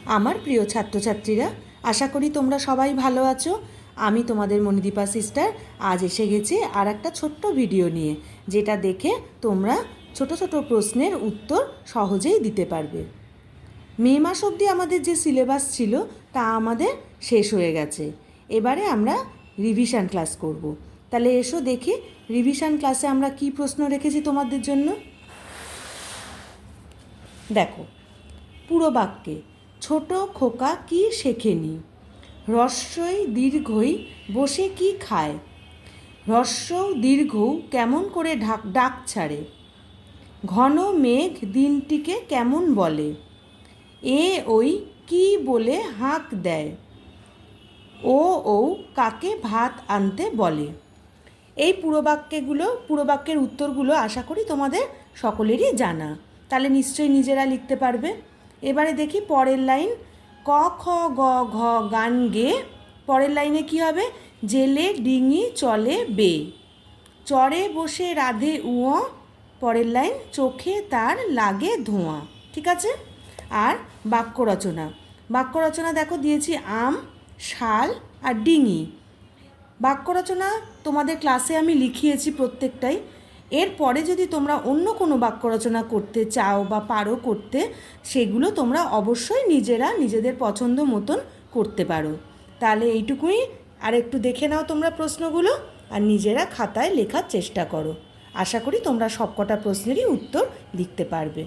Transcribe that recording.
আমার প্রিয় ছাত্রছাত্রীরা, আশা করি তোমরা সবাই ভালো আছো। আমি তোমাদের মণিদীপা সিস্টার আজ এসে গেছি আর একটা ছোট্ট ভিডিও নিয়ে, যেটা দেখে তোমরা ছোট ছোট প্রশ্নের উত্তর সহজেই দিতে পারবে। মে মাস অবধি আমাদের যে সিলেবাস ছিল তা আমাদের শেষ হয়ে গেছে। এবারে আমরা রিভিশন ক্লাস করব। তাহলে এসো দেখি রিভিশন ক্লাসে আমরা কি প্রশ্ন রেখেছি তোমাদের জন্য। দেখো, পুরো বাক্যে ছোট খোকা কি শেখেনি? হ্রস্বই দীর্ঘই বসে কি খায়? হ্রস্ব দীর্ঘ কেমন করে ডাক ছাড়ে? ঘন মেঘ দিনটিকে কেমন বলে? এ ওই কি বলে হাঁক দেয়? ও কাকে ভাত আনতে বলে? এই পুরো বাক্যের উত্তরগুলো আশা করি তোমাদের সকলেরই জানা। তাহলে নিশ্চয়ই নিজেরা লিখতে পারবে। এবারে দেখি পরের লাইন, ক খ গ ঘ গান গে। পরের লাইনে কি হবে? জেলে ডিঙি চলে বে। চরে বসে রাধে উঁ। পরের লাইন, চোখে তার লাগে ধোঁয়া। ঠিক আছে? আর বাক্য রচনা দেখো দিয়েছি আম, শাল আর ডিঙি। বাক্য রচনা তোমাদের ক্লাসে আমি লিখিয়েছি প্রত্যেকটাই। এরপরে যদি তোমরা অন্য কোনো বাক্য রচনা করতে চাও বা পারো করতে, সেগুলো তোমরা অবশ্যই নিজেদের পছন্দ মতন করতে পারো। তাহলে এইটুকুই, আর একটু দেখে নাও তোমরা প্রশ্নগুলো আর নিজেরা খাতায় লেখার চেষ্টা করো। আশা করি তোমরা সবকটা প্রশ্নেরই উত্তর লিখতে পারবে।